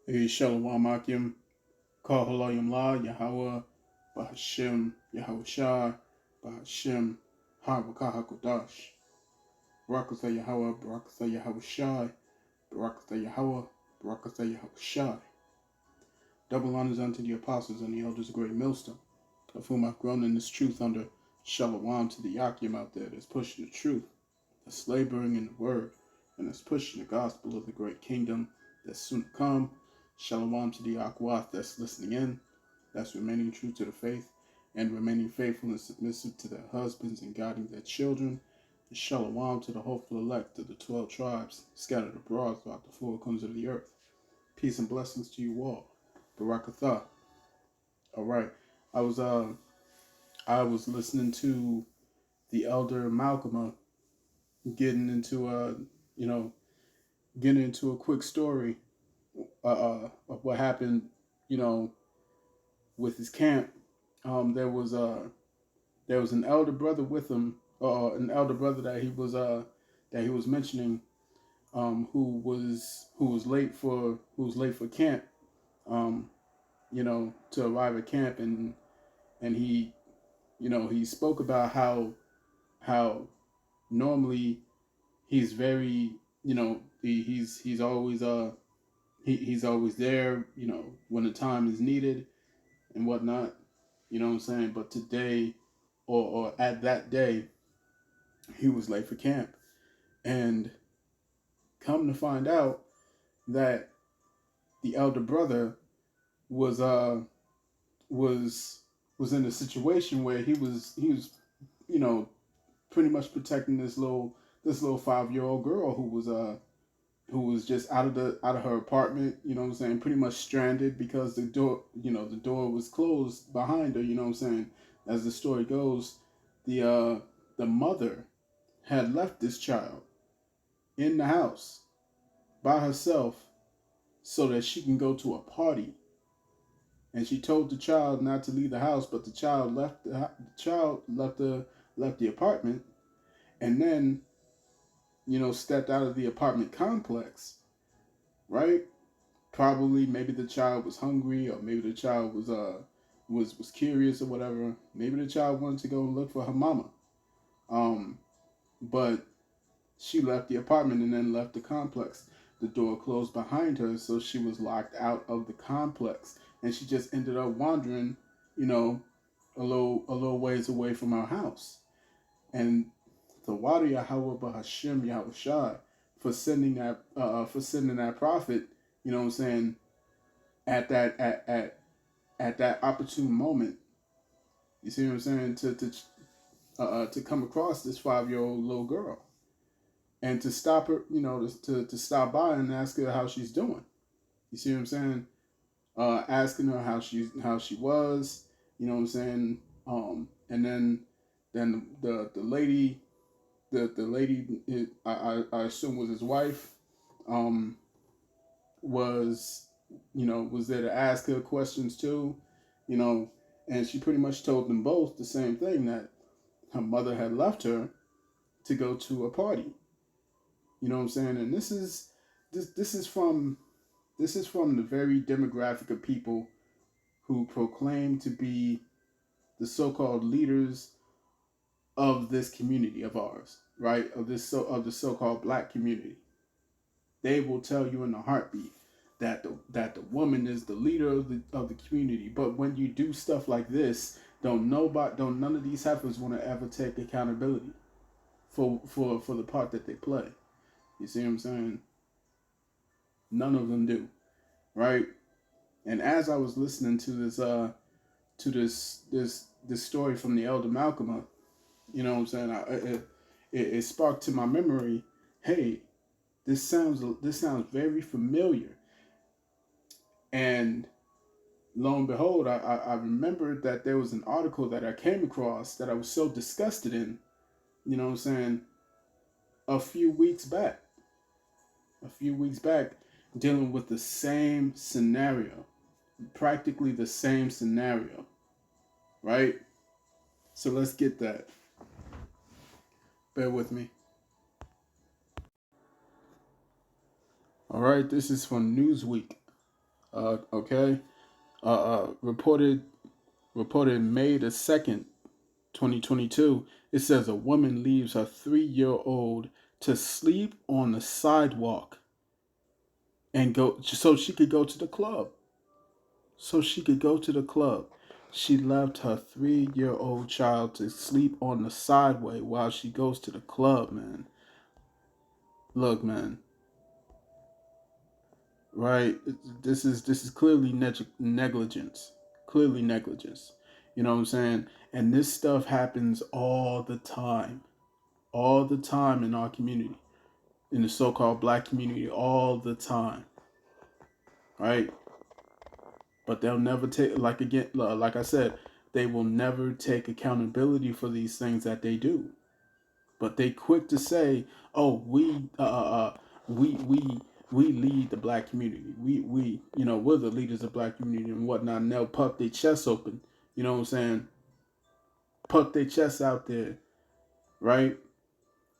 Shalom Kahalayim La Yahawah Bahashem Yahawashi Bahashem Harakahakadash Barakatha Yahawah Barakatha Yahawashi Barakatha Yahawah Barakatha Yahawashi. Double honors unto the apostles and the elders of great millstone, of whom I've grown in this truth under Shalom to the Yakim out there that's pushing the truth, that's laboring in the word, and that's pushing the gospel of the great kingdom that's soon to come. Shalom to the Aquath that's listening in, that's remaining true to the faith, and remaining faithful and submissive to their husbands and guiding their children. And shalom to the hopeful elect of the 12 tribes scattered abroad throughout the four corners of the earth. Peace and blessings to you all. Barakatha. All right, I was listening to the elder Malcolm getting into a quick story of what happened, with his camp. There was an elder brother with him, an elder brother that he was mentioning, who was late for camp, to arrive at camp, and he spoke about how normally he's very, he's always he's always there, when the time is needed and whatnot, what I'm saying? But today, or at that day, he was late for camp. And come to find out that the elder brother was in a situation where he was pretty much protecting this little 5-year-old girl who was just out of her apartment, pretty much stranded because the door was closed behind her, As the story goes, the mother had left this child in the house by herself so that she can go to a party. And she told the child not to leave the house, but the child left the apartment, and then stepped out of the apartment complex, right? Probably, maybe the child was hungry, or maybe the child was curious or whatever. Maybe the child wanted to go and look for her mama. But she left the apartment and then left the complex. The door closed behind her, so she was locked out of the complex, and she just ended up wandering, a little ways away from our house. And the water Yahawah Bahashem Yahawashi for sending that prophet, at that opportune moment. You see what I'm saying? To come across this 5-year-old little girl, and to stop her, to stop by and ask her how she's doing. You see what I'm saying? Asking her how she was, and then the lady, the lady, I assume was his wife, was there to ask her questions too, and she pretty much told them both the same thing, that her mother had left her to go to a party. And this is from the very demographic of people who proclaim to be the so-called leaders of this community of ours, right? Of the so-called black community. They will tell you in a heartbeat that the woman is the leader of the community. But when you do stuff like this, don't none of these heifers want to ever take accountability for the part that they play. You see what I'm saying? None of them do, right? And as I was listening to this story from the elder Malcolm, it sparked to my memory, hey, this sounds very familiar. And lo and behold, I remembered that there was an article that I came across that I was so disgusted in, a few weeks back, dealing with the same scenario, practically the same scenario, right? So let's get that. Bear with me. All right, this is from Newsweek. Okay. Reported May the 2nd, 2022. It says a woman leaves her 3-year-old to sleep on the sidewalk and go so she could go to the club. She left her 3-year-old child to sleep on the sideway while she goes to the club, man. Look, man. Right? This is clearly negligence. Clearly negligence. You know what I'm saying? And this stuff happens all the time. All the time in our community. In the so-called black community. All the time. Right? But they'll never take, like I said, they will never take accountability for these things that they do. But they quick to say, "Oh, we lead the black community. We're the leaders of the black community and whatnot." And they'll puff their chests open. You know what I'm saying? Puff their chests out there, right?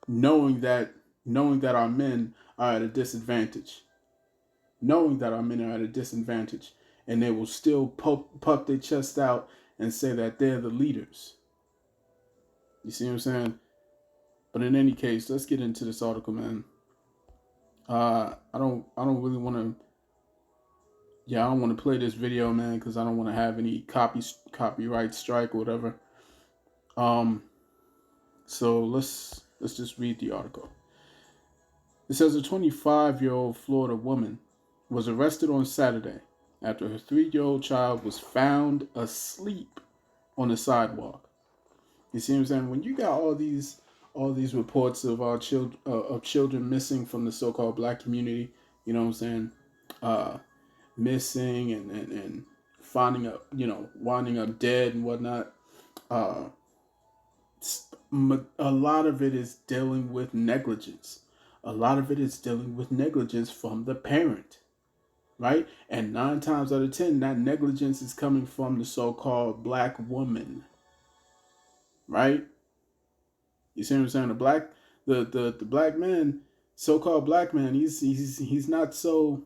Knowing that our men are at a disadvantage. And they will still puff their chest out and say that they're the leaders. You see what I'm saying? But in any case, let's get into this article, man. I don't really want to. Yeah, I don't want to play this video, man, because I don't want to have any copyright strike or whatever. So let's just read the article. It says a 25-year-old Florida woman was arrested on Saturday after her 3-year-old child was found asleep on the sidewalk. You see what I'm saying? When you got all these reports of our children missing from the so-called black community, you know what I'm saying? Missing and finding up, winding up dead and whatnot. A lot of it is dealing with negligence. A lot of it is dealing with negligence from the parent. Right? And 9 times out of 10, that negligence is coming from the so-called black woman. Right? You see what I'm saying? The black man, so-called black man, he's not so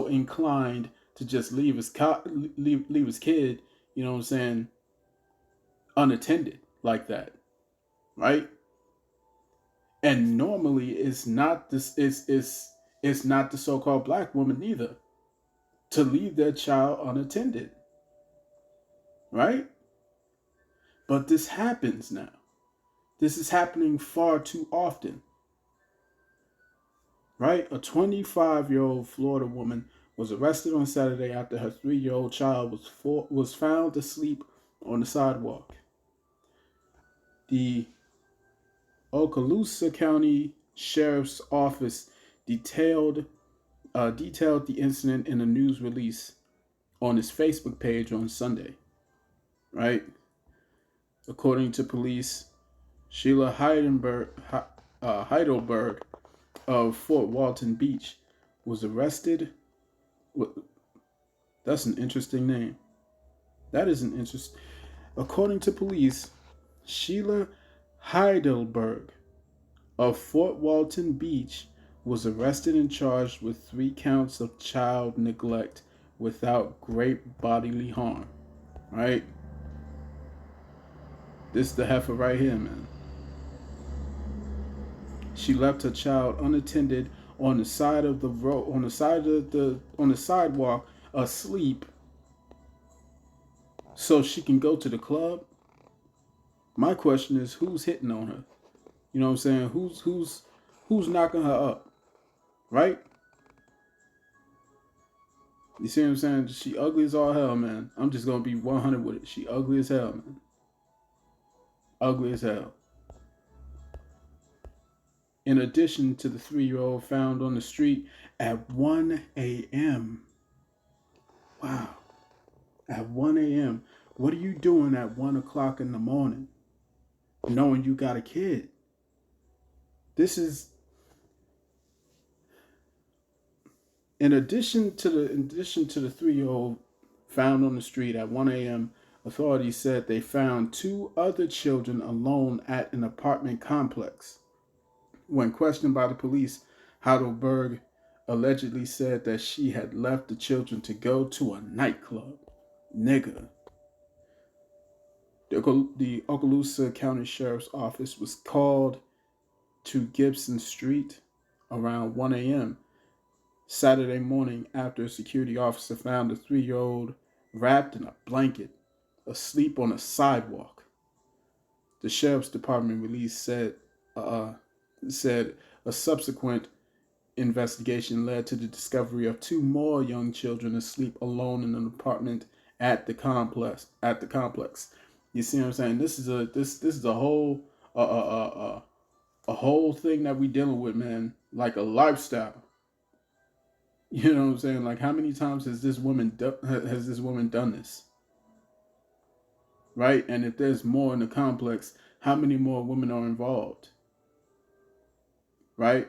inclined to just leave his kid, you know what I'm saying, unattended like that. Right? And normally it's not the so-called black woman either to leave their child unattended. Right? But this happens now. This is happening far too often. Right? A 25-year-old Florida woman was arrested on Saturday after her 3-year-old child was found asleep on the sidewalk. The Okaloosa County Sheriff's Office detailed the incident in a news release on its Facebook page on Sunday. Right? According to police, Sheila Heidelberg of Fort Walton Beach was arrested. That's an interesting name. That is an interest. According to police, Sheila Heidelberg of Fort Walton Beach was arrested and charged with 3 counts of child neglect without great bodily harm. Right? This is the heifer right here, man. She left her child unattended on the side of the road, on the sidewalk, asleep, so she can go to the club. My question is, who's hitting on her? You know what I'm saying? Who's knocking her up? Right? You see what I'm saying? She ugly as all hell, man. I'm just gonna be 100 with it. She ugly as hell, man. Ugly as hell. In addition to the 3-year-old found on the street at 1 a.m. Wow. At 1 a.m. What are you doing at 1 o'clock in the morning, knowing you got a kid? This is, in addition to the 3-year-old found on the street at 1 a.m., authorities said they found 2 other children alone at an apartment complex. When questioned by the police, Heidelberg allegedly said that she had left the children to go to a nightclub. Nigga. The Okaloosa County Sheriff's Office was called to Gibson Street around 1 a.m. Saturday morning after a security officer found a 3-year-old wrapped in a blanket, asleep on a sidewalk. The Sheriff's Department release said a subsequent investigation led to the discovery of 2 more young children asleep alone in an apartment at the complex. You see what I'm saying? This is a whole a whole thing that we dealing with, man. Like a lifestyle. You know what I'm saying? Like, how many times has this woman done this? Right? And if there's more in the complex, how many more women are involved? Right?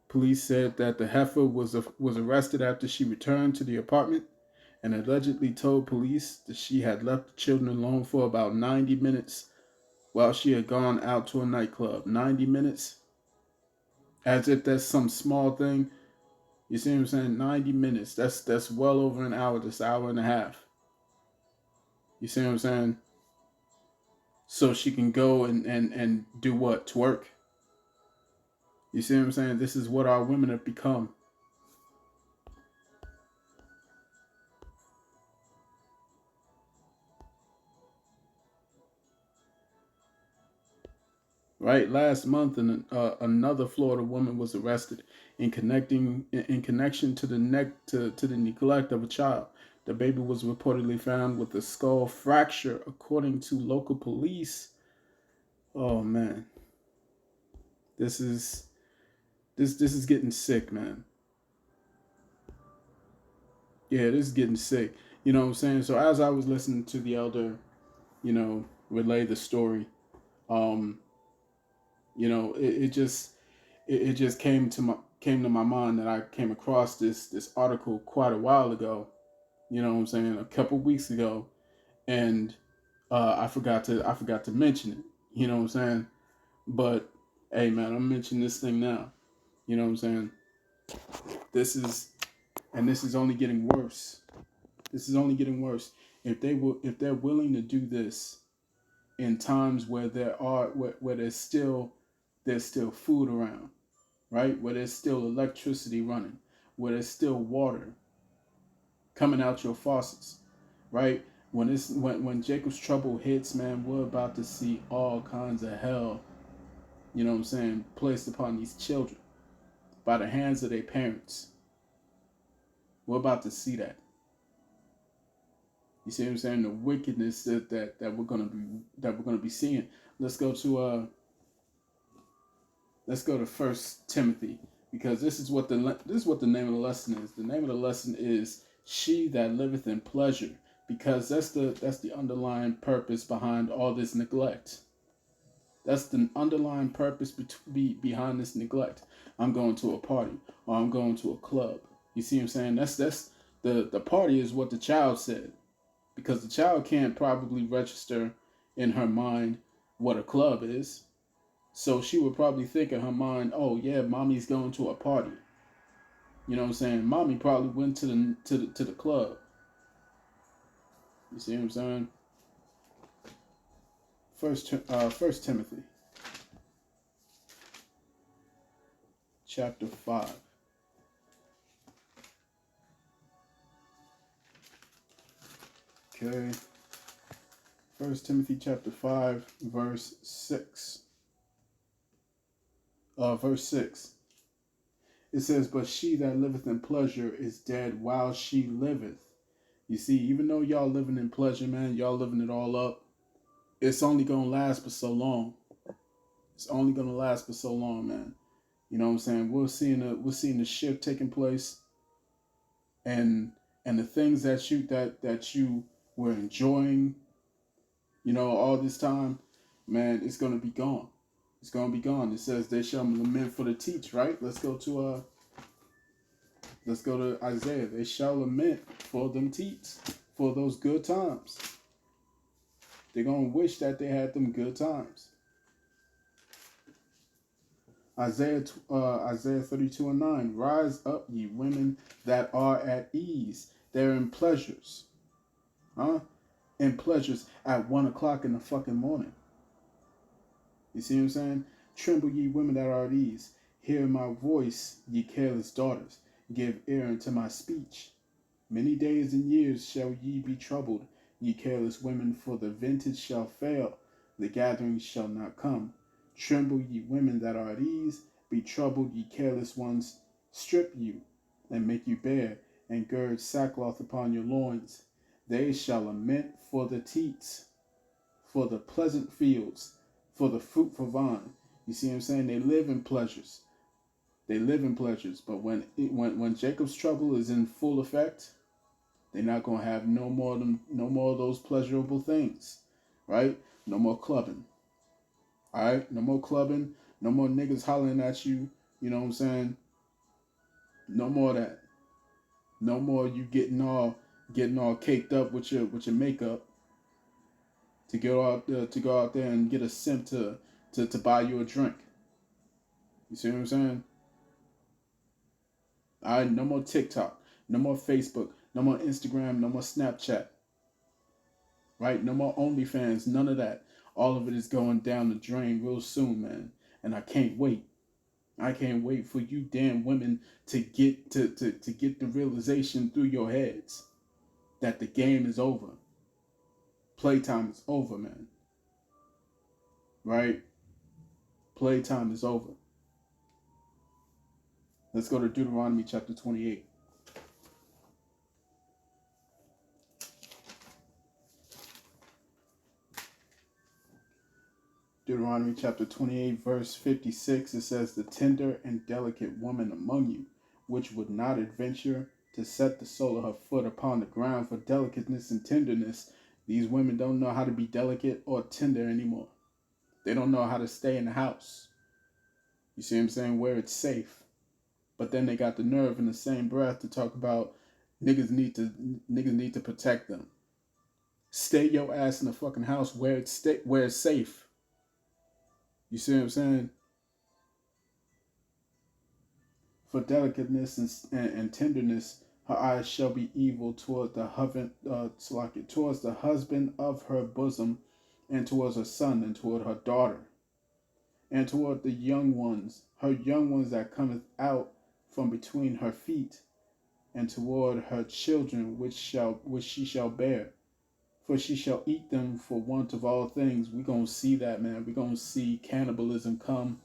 Police said that the heifer was arrested after she returned to the apartment and allegedly told police that she had left the children alone for about 90 minutes while she had gone out to a nightclub. 90 minutes? As if that's some small thing. You see what I'm saying? 90 minutes. That's well over an hour. That's an hour and a half. You see what I'm saying? So she can go and do what? Twerk. You see what I'm saying? This is what our women have become. Right, last month, another Florida woman was arrested in connection to the neglect of a child. The baby was reportedly found with a skull fracture, according to local police. Oh man, this is getting sick, man. Yeah, this is getting sick. You know what I'm saying? So as I was listening to the elder, relay the story, it just came to my mind that I came across this article quite a while ago. You know what I'm saying? A couple weeks ago, and I forgot to mention it. You know what I'm saying? But hey, man, I'm mentioning this thing now. You know what I'm saying? This is only getting worse. This is only getting worse. If they're willing to do this in times where there's still food around, right? Where there's still electricity running, where there's still water coming out your faucets, right? When Jacob's trouble hits, man, we're about to see all kinds of hell, you know what I'm saying, placed upon these children by the hands of their parents. We're about to see that. You see what I'm saying? The wickedness that we're gonna be seeing. Let's go to 1 Timothy, because this is what the name of the lesson is. The name of the lesson is "She that liveth in pleasure," because that's the underlying purpose behind all this neglect. That's the underlying purpose behind this neglect. I'm going to a party, or I'm going to a club. You see what I'm saying? That's the party is what the child said, because the child can't probably register in her mind what a club is. So she would probably think in her mind, oh yeah, mommy's going to a party. You know what I'm saying? Mommy probably went to the club. You see what I'm saying? First Timothy, chapter 5. Okay. 1 Timothy chapter 5, verse 6. Verse 6. It says, "But she that liveth in pleasure is dead while she liveth." You see, even though y'all living in pleasure, man, y'all living it all up, it's only going to last for so long. It's only going to last for so long, man. You know what I'm saying? We're seeing the shift taking place, and the things that you were enjoying, all this time, man, it's going to be gone. It's going to be gone. It says they shall lament for the teach, right? Let's go to Isaiah. They shall lament for them teats, for those good times. They're going to wish that they had them good times. Isaiah 32:9. Rise up, ye women that are at ease. They're in pleasures. Huh? In pleasures at 1 o'clock in the fucking morning. You see what I'm saying? Tremble, ye women that are at ease. Hear my voice, ye careless daughters. Give ear unto my speech. Many days and years shall ye be troubled, ye careless women, for the vintage shall fail, the gathering shall not come. Tremble, ye women that are at ease. Be troubled, ye careless ones. Strip you, and make you bare, and gird sackcloth upon your loins. They shall lament for the teats, for the pleasant fields, for the fruitful vine. You see what I'm saying? They live in pleasures. They live in pleasures. But when Jacob's trouble is in full effect, they're not gonna have no more of those pleasurable things, right? No more clubbing. All right, no more clubbing. No more niggas hollering at you. You know what I'm saying? No more of that. No more you getting all caked up with your makeup to go out there and get a simp to buy you a drink. You see what I'm saying? All right, no more TikTok, no more Facebook, no more Instagram, no more Snapchat. Right? No more OnlyFans, none of that. All of it is going down the drain real soon, man. And I can't wait. I can't wait for you damn women to get to get the realization through your heads that the game is over. Playtime is over, man. Right? Playtime is over. Let's go to Deuteronomy chapter 28. Deuteronomy chapter 28, verse 56, it says, the tender and delicate woman among you, which would not adventure to set the sole of her foot upon the ground for delicateness and tenderness. These women don't know how to be delicate or tender anymore. They don't know how to stay in the house. You see what I'm saying? Where it's safe. But then they got the nerve in the same breath to talk about niggas need to protect them. Stay your ass in the fucking house where it's safe. You see what I'm saying? For delicateness and tenderness, her eyes shall be evil toward the towards the husband of her bosom, and towards her son, and toward her daughter, and toward the young ones, her young ones that cometh out from between her feet, and toward her children which she shall bear. For she shall eat them for want of all things. We're gonna see that, man. We're gonna see cannibalism come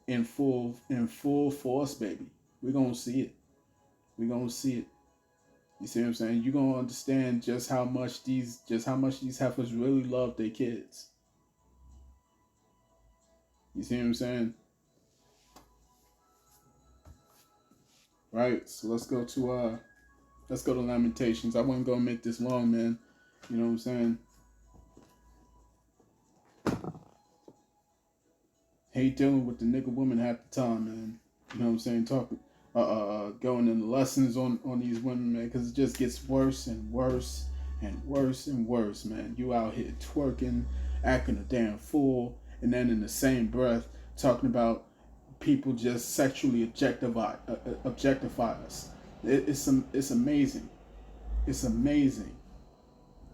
in full force, baby. We're gonna see it. We're gonna see it. You see what I'm saying? You're gonna understand just how much these heifers really love their kids. You see what I'm saying? Right. So let's go to Lamentations. I wasn't gonna make this long, man. You know what I'm saying? Hate dealing with the nigga women half the time, man. You know what I'm saying? Talking, going into lessons on these women, man, because it just gets worse and worse and worse and worse, man. You out here twerking, acting a damn fool, and then in the same breath talking about people just sexually objectify us. It's amazing. It's amazing.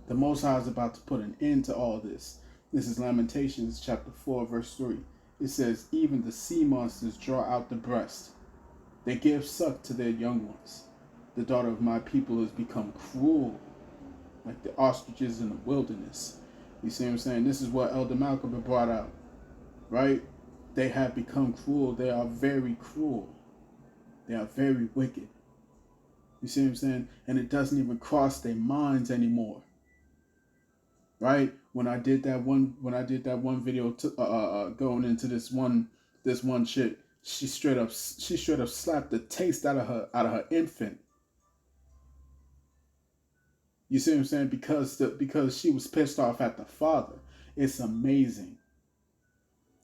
The Most High is about to put an end to all this. This is Lamentations chapter 4, verse 3. It says, even the sea monsters draw out the breast. They give suck to their young ones. The daughter of my people has become cruel, like the ostriches in the wilderness. You see what I'm saying? This is what Elder Malcolm brought out, right? They have become cruel. They are very cruel. They are very wicked. You see what I'm saying? And it doesn't even cross their minds anymore. Right? When I did that one video going into this one chick, she straight up slapped the taste out of her infant. You see what I'm saying? Because she was pissed off at the father. It's amazing.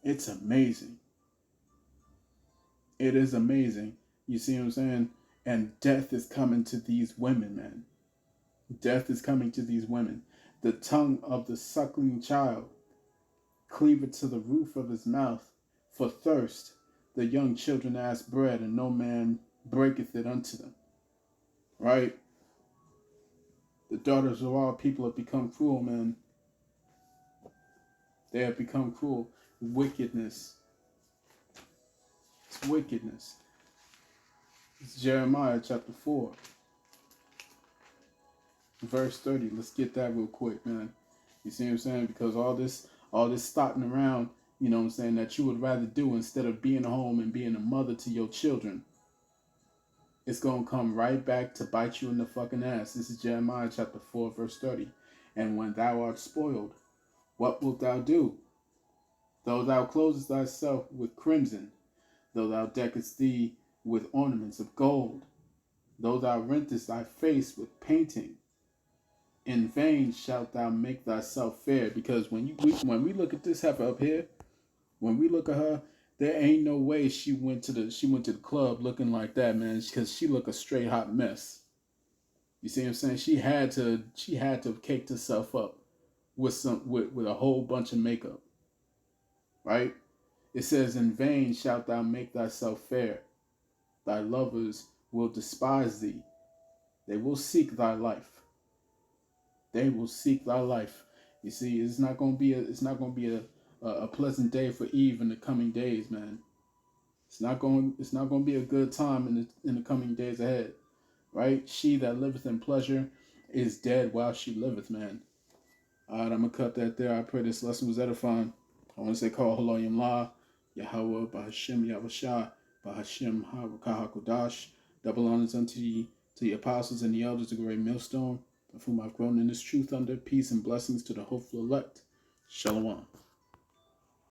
It's amazing. It is amazing. You see what I'm saying? And death is coming to these women, man. Death is coming to these women. The tongue of the suckling child cleaveth to the roof of his mouth for thirst. the young children ask bread, and no man breaketh it unto them. Right? The daughters of all people have become cruel, man. They have become cruel. Wickedness. It's wickedness. It's Jeremiah chapter 4. Verse 30. Let's get that real quick, man. You see what I'm saying? Because all this stopping around, you know what I'm saying, that you would rather do instead of being home and being a mother to your children, it's going to come right back to bite you in the fucking ass. This is Jeremiah chapter 4, verse 30. And when thou art spoiled, what wilt thou do? Though thou closest thyself with crimson, though thou deckest thee with ornaments of gold, though thou rentest thy face with painting, in vain shalt thou make thyself fair. Because when we look at this heifer up here, when we look at her, there ain't no way she went to the club looking like that, man, because she look a straight hot mess. You see what I'm saying? She had to have caked herself up with a whole bunch of makeup. Right? It says, in vain shalt thou make thyself fair. Thy lovers will despise thee. They will seek thy life. They will seek thy life. You see, it's not gonna be a pleasant day for Eve in the coming days, man. It's not going to be a good time in the coming days ahead. Right? She that liveth in pleasure is dead while she liveth, man. Alright, I'm gonna cut that there. I pray this lesson was edifying. I want to say call Halayim La, Yahawah Bahashem Yahawashi, Bahashem HaRICANS. Double honors unto the apostles and the elders of the great millstone, of whom I've grown in this truth under peace and blessings to the hopeful elect. Shalom.